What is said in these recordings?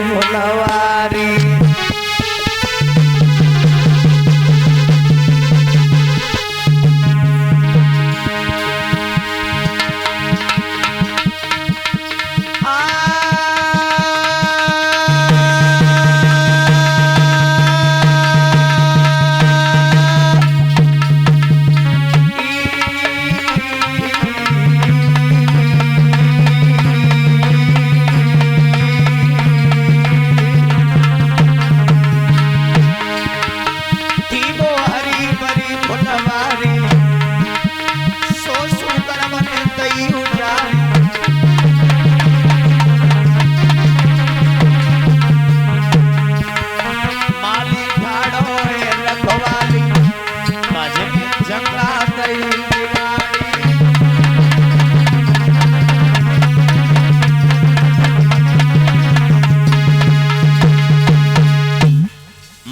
फुलवारी।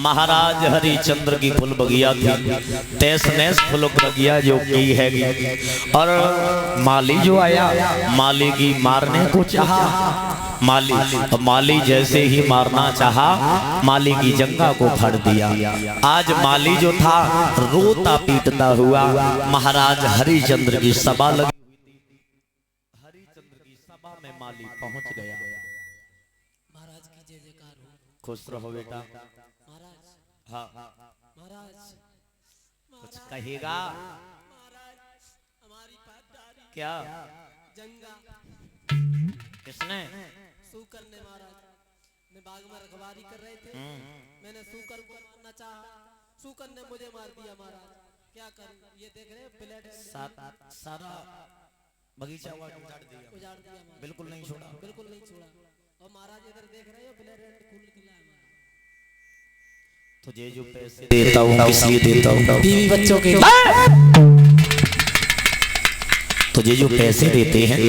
महाराज हरिचंद्र की फुल बगिया थी, तैस नैस फुल बगिया जो की है। और माली जो आया, माली की मारने को चाहा। माली जैसे ही मारना चाहा, माली की जंगा को फाड़ दिया। आज माली जो था रोता पीटता हुआ महाराज हरिचंद्र की सभा लगी। हरिचंद्र की सभा में माली पहुंच गया। महाराज की जय जयकार हो। खुश रहो बेटा। हाँ महाराज कुछ कहेगा? महाराज हमारी पासदारी क्या जंगा किसने? सूकर ने। महाराज मैं बाग में रखवारी कर रहे थे, मैंने सूकर को मारना चाहा, सूकर ने मुझे मार दिया। महाराज क्या करूं? ये देख रहे ब्लेड सारा बगीचा उजाड़ दिया। बिल्कुल नहीं छोड़ा, बिल्कुल नहीं छोड़ा। और महाराज इधर देख रहे हो ब्लेड खून निकला है। तुझे जो पैसे देता हूँ इसलिए देता हूँ बीवी बच्चों के, तुझे जो पैसे देते हैं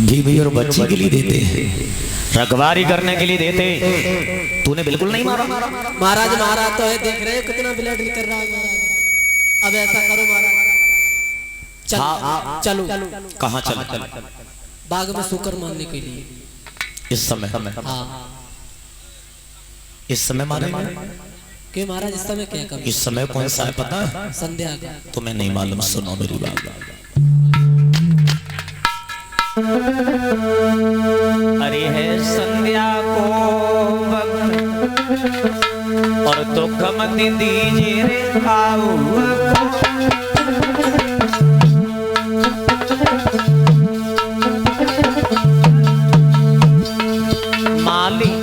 बीवी और बच्ची के लिए देते हैं, रखवारी करने के लिए देते। तूने बिल्कुल नहीं मारा। महाराज मारा तो है, देख रहे हो कितना ब्लेड निकल रहा है। महाराज अब ऐसा करो महाराज, चलो कहाँ चल? बाग में सूकर मारने के लिए। इस समय? हाँ इस समय मारेंगे कि महाराज इस समय क्या करें? इस समय कौन सा है पता है? संध्या का। तुम्हें नहीं मालूम, सुनो मेरी बात। अरे है संध्या को वक्त और दुख मत दीजिए रे खाऊ माली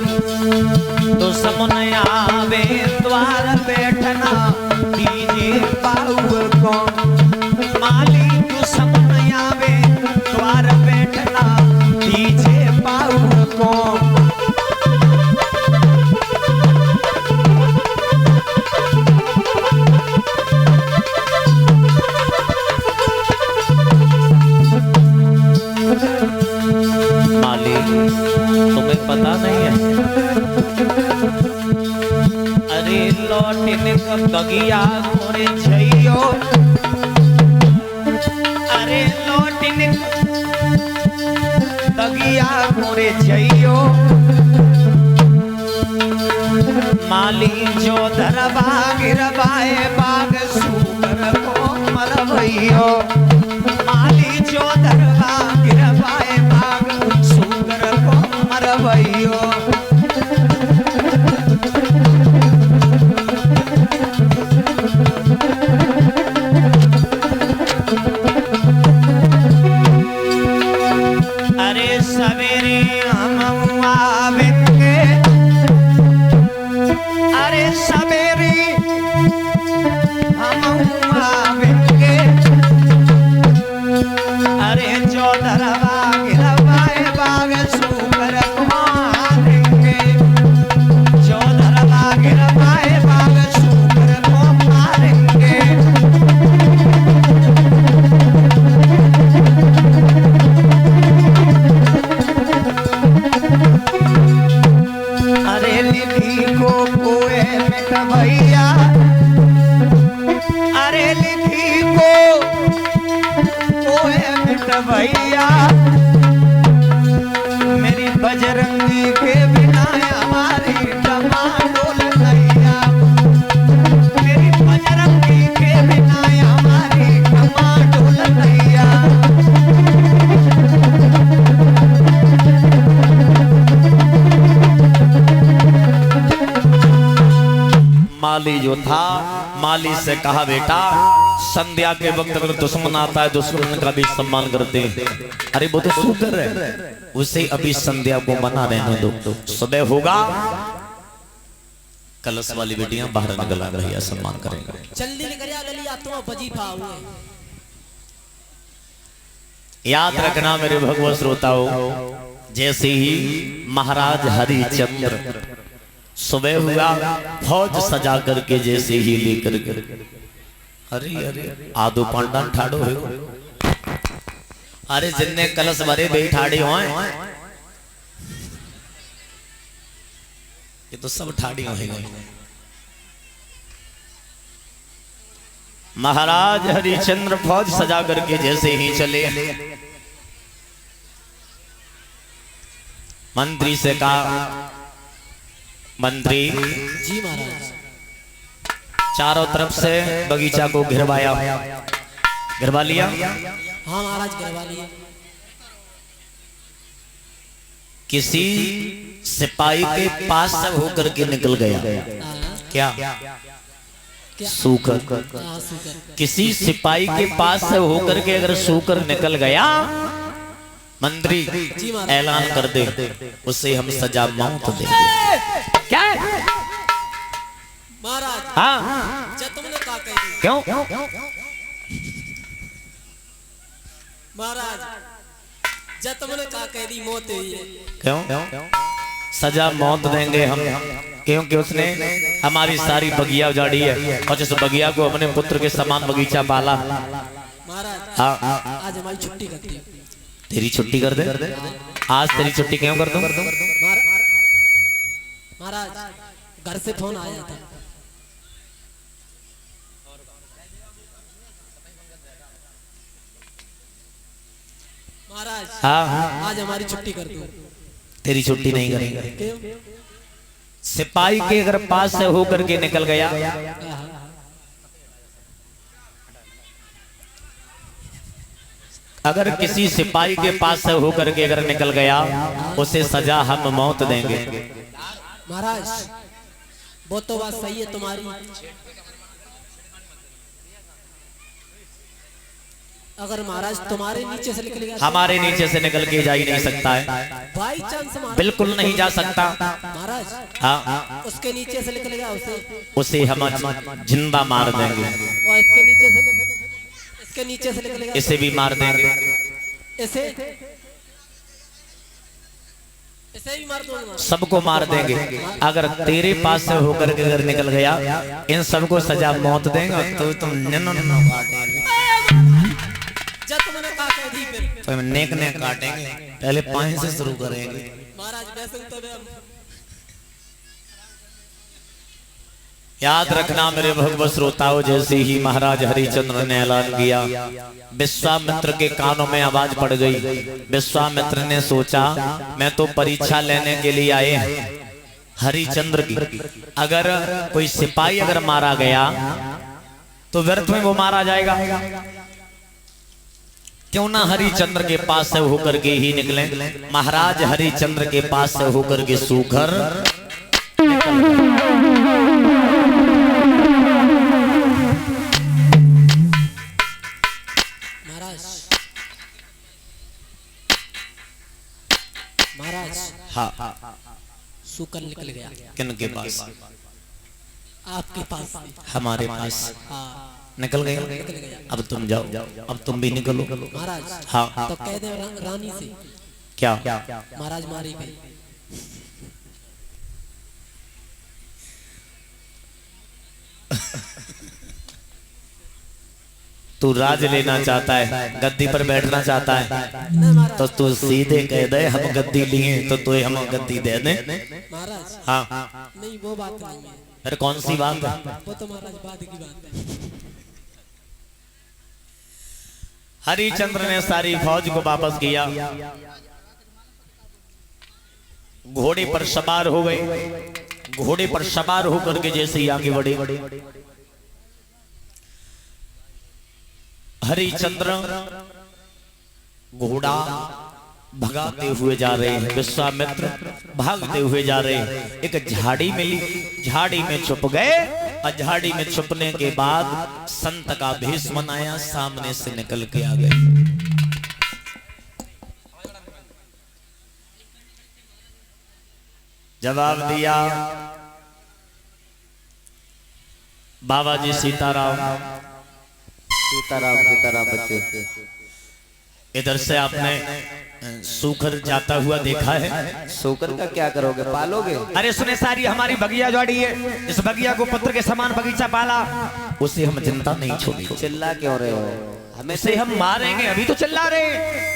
तो समन आवे द्वार बैठना दीजिए पाऊ को। माली तो समन आवे द्वार बैठना दीजिए पाऊ को। माली तुम्हें पता नहीं है? अरे लौटने का बगिया मोरे छैयो, अरे लौटने बगिया मोरे छैयो। माली जो धरवा गिरवाए बाग सूकर को मरवैयो। माली जो धरवा गिरवाए बाग सूकर को मरवैयो। अरे सवेरे हम आवेंगे, अरे सवेरे हम आवेंगे। अरे जो धरवा गिरवाए बाग सूकर को मारेंगे। जो धरवा गिरवाए बाग सूकर को मारेंगे। अरे लिखी को कोए मिटवैया, अरे लिखी को कोए मिटवैया। मेरी बजरंगी के बिना माली जो था, माली से कहा बेटा संध्या के वक्त अगर दुश्मन आता है दुश्मन का भी सम्मान करते हैं। अरे वो तो शुक्र है, उसे अभी संध्या को मना रहने दो, सुबह होगा कलश वाली बेटियां बाहर निकल आ रही है, सम्मान करेंगे। जल्दी निकल आ गली तुम वजीफा हुए। याद रखना मेरे भगवत श्रोताओ, जैसे ही महाराज हरिचंद्र सुबह हुआ फौज सजा करके जैसे ही लेकर के, अरे अरे आदो पांडा ठाड़ो हो, अरे जिनने कलश भरे बे ठाड़े हो, ये तो सब ठाड़ी हो गए। महाराज हरिचंद्र फौज सजा करके जैसे ही चले, मंत्री से कहा मंत्री जी महाराज, चारों तरफ से बगीचा को घिरवाया, घिरवा लिया। हाँ महाराज घिरवा लिया। किसी सिपाही के पास से होकर के निकल गया, क्या सूकर, किसी सिपाही के पास से होकर के अगर सूकर निकल गया, मंत्री ऐलान कर दे उसे हम सजा मौत दे। क्या महाराज? हाँ जब तुमने कहा कह दी। क्यों महाराज जब तुमने कहा कह दी मौत हुई है। क्यों सजा मौत देंगे हम, क्योंकि उसने हमारी सारी बगिया उजाड़ी है और जिस बगिया को अपने पुत्र के समान बगीचा पाला। महाराज हाँ आज हमारी छुट्टी कर दी। तेरी छुट्टी कर दे, आज तेरी छुट्टी क्यों कर दूं? महाराज घर से फोन आया था। महाराज हाँ आज हमारी छुट्टी कर दो। तेरी छुट्टी नहीं करेंगे। क्यों? सिपाही के अगर पास से होकर के निकल गया, अगर किसी सिपाही के पास से होकर के अगर निकल गया, उसे सजा हम मौत देंगे। महाराज वो तो बात सही है तुम्हारी, अगर महाराज तुम्हारे नीचे से निकल गया, हमारे नीचे से निकल के जा ही नहीं सकता है, बाई चांस बिल्कुल नहीं जा सकता। महाराज हाँ उसके नीचे से निकल गया, उसे हम जिंदा मार देंगे, और इसके नीचे से निकल गया, इसे भी मार देंगे, इसे भी मार दूंगा, सबको मार देंगे। अगर तेरे पास से होकर के अगर निकल गया, इन सबको सजा मौत देंगे तो तुम जब तुमने कहा कह दी फिर तो नेक नेक काटेंगे, पहले 5 से शुरू करेंगे। महाराज वैसे तो याद रखना मेरे भगवत श्रोताओं, जैसे ही महाराज हरिचंद्र ने ऐलान किया, विश्वामित्र के कानों में आवाज पड़ गई। विश्वामित्र ने सोचा मैं तो परीक्षा लेने के लिए आए हैं हरिचंद्र की, अगर कोई सिपाही अगर मारा गया तो व्यर्थ में वो मारा जाएगा, क्यों ना हरिचंद्र के पास से होकर के ही निकले। महाराज हरिचंद्र के पास से होकर के सूकर महाराज हाँ सूकर निकल गया। किन के पास? आपके पास, हमारे पास हाँ निकल गया। अब तुम जाओ, अब तुम भी निकलो। महाराज हाँ तो कह दे रानी से क्या? महाराज मारी गई। तू राज लेना चाहता है, गद्दी पर बैठना चाहता है, तो तू सीधे कह दे हम गद्दी लिए तो तू हम गद्दी दे दे। महाराज हाँ नहीं वो बात नहीं है। अरे कौन सी बात है? वो तो महाराज बाद की बात है। हरिचंद्र ने सारी फौज को वापस किया, घोड़े पर सवार हो गए। घोड़े पर सवार होकर के जैसे ही आगे बढ़े, हरिचंद्र घोड़ा भगाते हुए जा रहे हैं, विश्वामित्र भागते हुए जा रहे हैं। एक झाड़ी मिली, झाड़ी में छुप गए। झाड़ी में छुपने के बाद संत का भेष बनाया, सामने से निकल के आ गए। जवाब दिया, बाबा जी सीताराम। सीताराम सीताराम बच्चे। इधर से आपने सूकर जाता हुआ देखा है? सूकर का क्या करोगे, पालोगे? अरे सुने, सारी हमारी बगिया जोड़ी है, इस बगिया को पुत्र के समान बगीचा पाला, उसे हम चिंता नहीं छोड़ेंगे। चिल्ला क्यों रहे हो? हमें से हम मारेंगे, अभी तो चिल्ला रहे।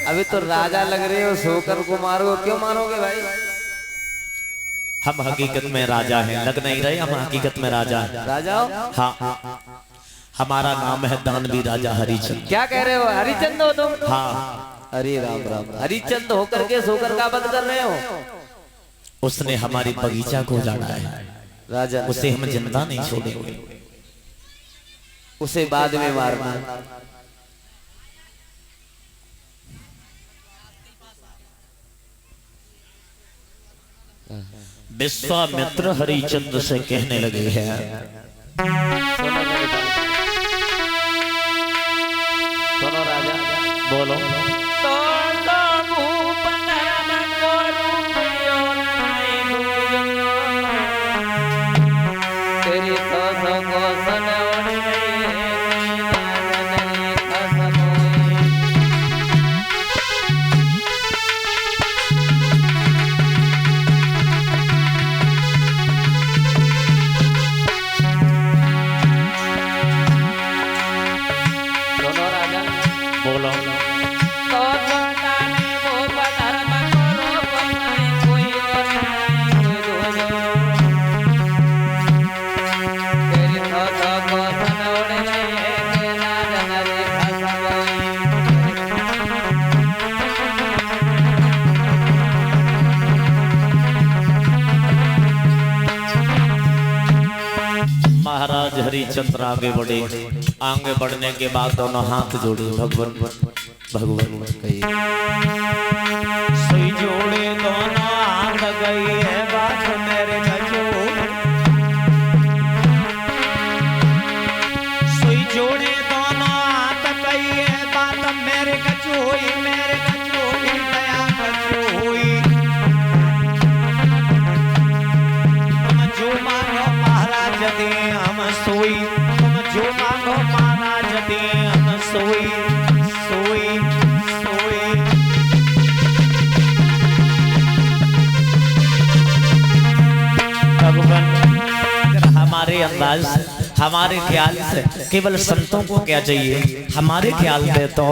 अभी तो राजा लग रहे हो, सूकर को मारो, क्यों मारोगे भाई? हम हकीकत में राजा हैं, लग नहीं रहे, हम हकीकत में राजा हैं। राजा हो? हाँ, हमारा नाम है दानवी राजा हरिचंद। क्या कह रहे हो, हरिचंद हो तुम? हाँ। अरे राम राम, हरिचंद होकर के सूकर का वध कर रहे हो? उसने हमारी बगीचा को उजाड़ा है राजा, उसे हम जिंदा नहीं छोड़ेंगे। उसे बाद में मारना। विश्वामित्र हरिचंद्र से कहने लगे हैं, सुनो राजा, बोलो। तेरी तो को सनोड़ महाराज हरिचंद्र आगे बढ़े। आगे बढ़ने के बाद दोनों हाथ जोड़े, भगवान भगवान सुई जोड़े, दोनों हाथ गई है बात मेरे गजो। सुई जोड़े दोनों हाथ गई है बात मेरे गजोई, मेरे गजोई दया गजोई। तुम जो मांगो महाराज दे हम सोई, तुम जो मांगो महाराज दे हम सोई, सोई सोई। भगवान हमारे अंदाज से, हमारे ख्याल से केवल संतों को क्या चाहिए, हमारे ख्याल से तो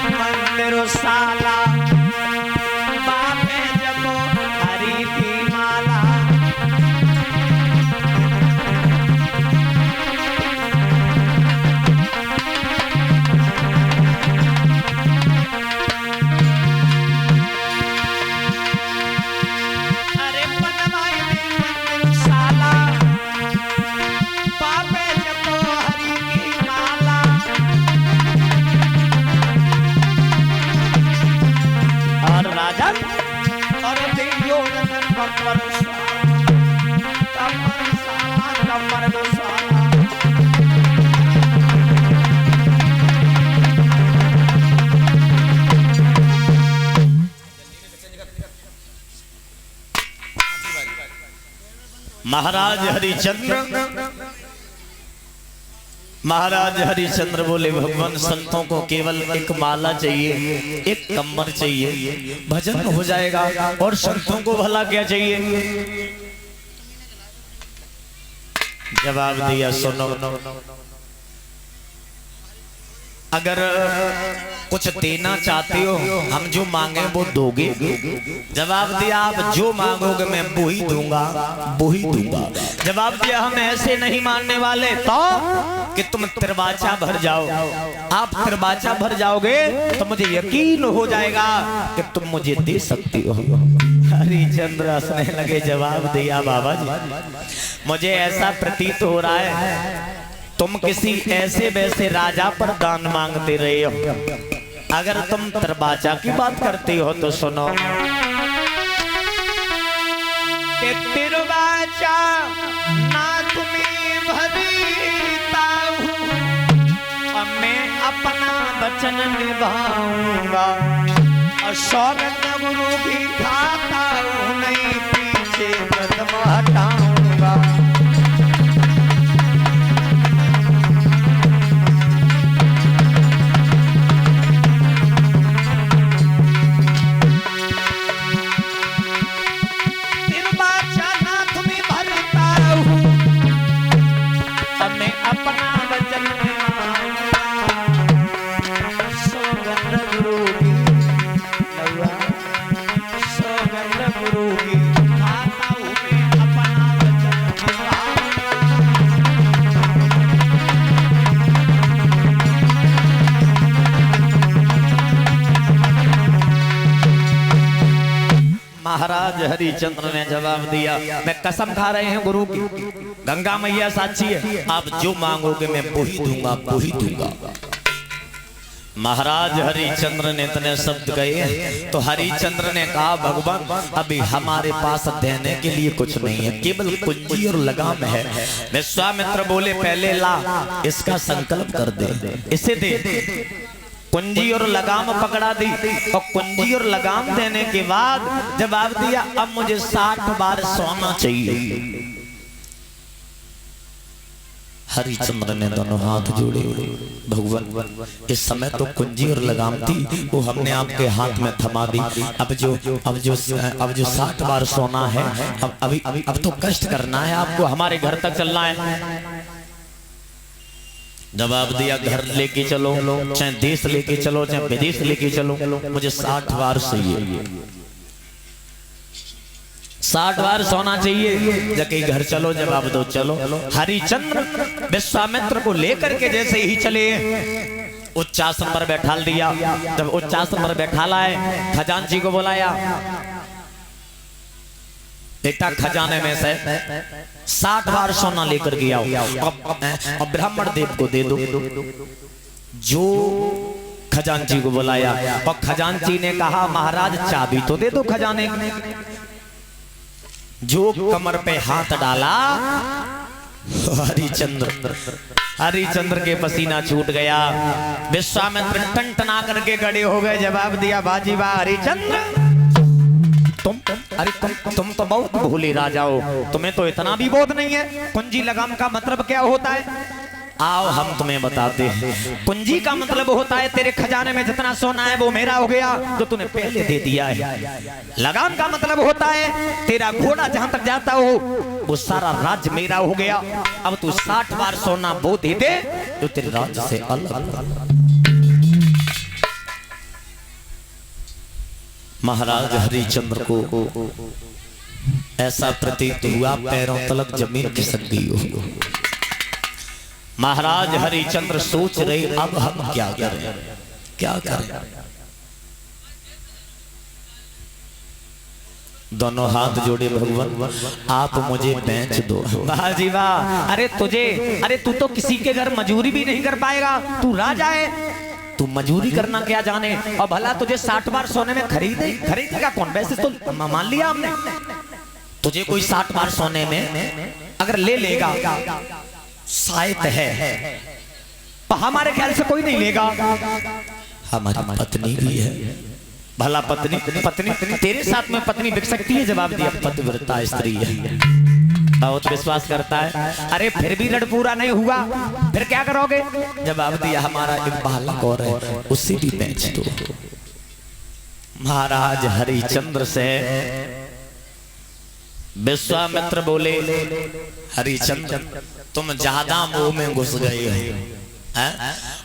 मंदिर साला बापे जपो हरि की माला। अरे बनवाई मंदिर साला बापे जपो हरि की माला। और राजा और दियो कमर महाराज हरिचंद्र बोले, भगवान संतों को केवल एक माला चाहिए, एक कमर चाहिए, भजन हो जाएगा। और संतों को भला क्या चाहिए? जवाब दिया, सुनो, अगर कुछ देना चाहते हो, हम जो मांगे वो दोगे? जवाब दिया, आप जो मांगोगे मैं वो ही दूंगा, वो ही दूंगा। जवाब दिया, हम ऐसे नहीं मानने वाले तो कि तुम तिरबाचा भर जाओ। आप तिरबाचा भर जाओगे तो मुझे यकीन हो जाएगा कि तुम मुझे दे सकती हो। हरिचंद्र हंसने लगे, जवाब दिया, बाबा जी मुझे ऐसा प्रतीत हो रहा है तुम किसी ऐसे वैसे राजा पर दान मांगते रहे हो। अगर तुम तिरबाचा की बात करते हो तो सुनो, के तिरवाचा नाथ में भरता हूँ, अब मैं अपना वचन निभाऊंगा और सौगंध गुरु की खाता हूँ, नहीं पीछे कदम हटाऊंगा। महाराज हरिचंद्र ने जवाब दिया, मैं कसम खा रहे हैं गुरु की, गंगा मैया साक्षी है, आप जो मांगोगे मैं वो ही दूंगा, वो ही दूंगा। महाराज हरिचंद्र ने इतने शब्द कहे तो हरिचंद्र ने कहा, भगवान अभी हमारे पास देने के लिए कुछ नहीं है, केवल कुंजी और लगाम है। विश्वामित्र बोले, पहले ला इसका संकल्प कर दे, इसे दे। कुंजी और लगाम पकड़ा दी और कुंजी और लगाम देने के बाद जवाब दिया, अब मुझे 60 बार सोना चाहिए। हरिचंद्र ने दोनों हाथ जोड़े, भगवान इस समय तो कुंजी और लगाम थी, वो हमने आपके हाथ में थमा दी, अब जो 60 बार सोना है, अब तो कष्ट करना है आपको, हमारे घर तक चलना है। जवाब दिया, घर लेके चलो, चाहे देश लेके चलो, चाहे विदेश लेके चलो, मुझे 60 बार चाहिए, 60 बार सोना चाहिए। जबकि घर चलो, जवाब दो चलो। हरिचंद्र विश्वामित्र को लेकर के जैसे ही चले, उच्चासन पर बैठाल दिया। जब उच्चासन पर बैठाला है, खजांची को बुलाया, बेटा खजाने में से 60 बार सोना लेकर गया और ब्राह्मण देव को दे दो। जो खजांची को बुलाया और खजांची ने कहा, महाराज चाबी तो दे दो खजाने की। जो कमर पे हाथ डाला, हरिचंद्र के पसीना छूट गया। विश्वामित्र टनटना करके खड़े हो गए, जवाब दिया, बाजी वाह हरिचंद्र, तुम तो बहुत भोले राजा हो, तुम्हें तो इतना भी बोध नहीं है कुंजी लगाम का मतलब क्या होता है। आओ हम तुम्हें बताते हैं। कुंजी का मतलब होता है तेरे खजाने में जितना सोना है वो मेरा हो गया, जो तूने पहले दे दिया है। लगाम का मतलब होता है तेरा घोड़ा जहां तक जाता हो वो सारा राज्य मेरा हो गया। अब तू 60 बार सोना वो दे दे जो तेरे राज्य से अलग। महाराज हरिचंद्र को ऐसा प्रतीत हुआ पैरों तलक जमीन खिसक गई हो। महाराज हरिचंद्र सोच रहे, अब हम क्या करें, क्या करें। दोनों हाथ जोड़े, भगवान आप मुझे बेच दो। वाह जी वाह, अरे तू तो किसी के घर मजूरी भी नहीं कर पाएगा, तू राजा है, तू मजूरी करना क्या जाने। और भला तुझे 60 बार सोने में खरीदेगा कौन। वैसे तो मान लिया हमने, तुझे कोई 60 बार सोने में अगर ले लेगा शायद है, पर हमारे ख्याल से कोई नहीं लेगा। हमारी पत्नी भी है, भला पत्नी तेरे साथ में पत्नी बिक सकती है। जवाब दिया, पतिव्रता स्त्री है, बहुत विश्वास करता है। अरे फिर भी ऋण पूरा नहीं हुआ, फिर क्या करोगे। जवाब दिया, हमारा एक बालक और है, उसे भी बेच दो। महाराज हरिचंद्र से विश्वामित्र बोले, हरिचंद्र तुम ज्यादा मोह में घुस गए हो।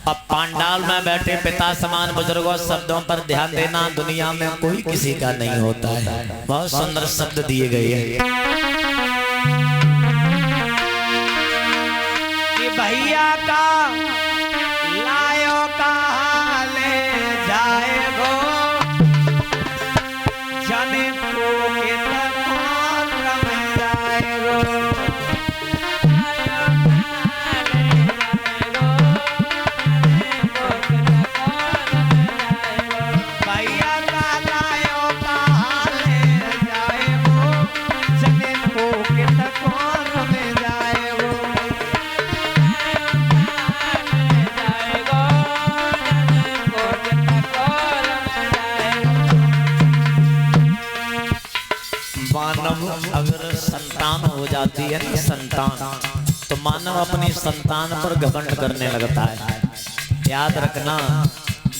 अब पांडाल में बैठे पिता समान बुजुर्गों शब्दों पर ध्यान देना, दुनिया में कोई किसी का नहीं होता है। बहुत सुंदर शब्द दिए गए हैं कि भैया का लायो का ले जाए गो, जाने को के चले मानव अगर संतान हो जाती है ना, संतान, तो मानव अपनी संतान पर घमंड करने लगता है। याद रखना,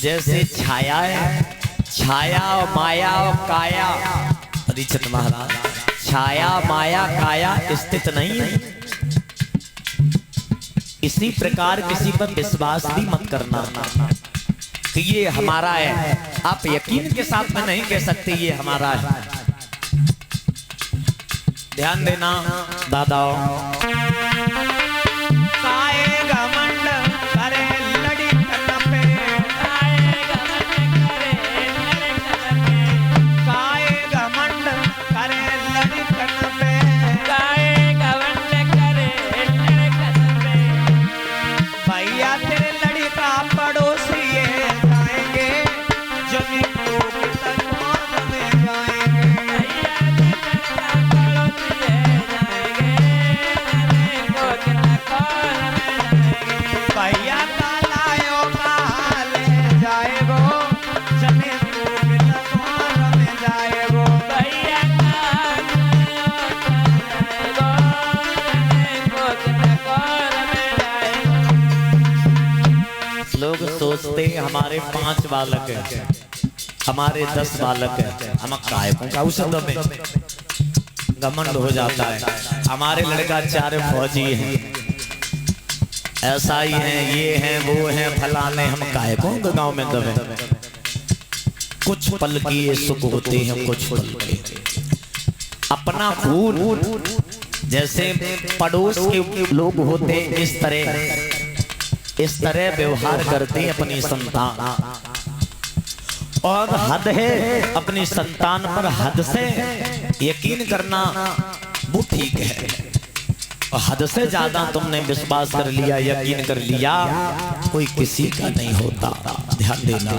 जैसे छाया है, छाया और माया और काया, परीक्षित महाराज, छाया माया काया स्थित नहीं है। इसी प्रकार किसी पर विश्वास भी मत करना कि ये हमारा है। आप यकीन के साथ में नहीं कह सकते ये हमारा है। ध्यान देना दादाओ। काए घमंड करे लड़ी तन पे, काए घमंड करे लड़ी तन पे, भैया तेरे लड़ी का पड़ोसी ये जाएंगे, जमीन को तकवार में जाएंगे। भैया का लायो का ले जाएगो, जमीन को तकवार में जाएगो। लोग सोचते हैं हमारे 5 बालक हैं, हमारे 10 बालक हैं, हम काय को औषध में घमंड हो जाता है। हमारे लड़का 4 फौजी हैं, ऐसा ही है, ये हैं, वो हैं, फलाने, हम काय को गांव में दबे। कुछ पल के सुख होते हैं, कुछ पल के अपना खून, जैसे पड़ोस के लोग होते इस तरह व्यवहार करते हैं अपनी संतान। और हद है अपनी संतान पर, हद से यकीन करना वो ठीक है। और हद से ज्यादा तुमने विश्वास कर लिया, यकीन कर लिया, कोई किसी का नहीं होता। ध्यान देना।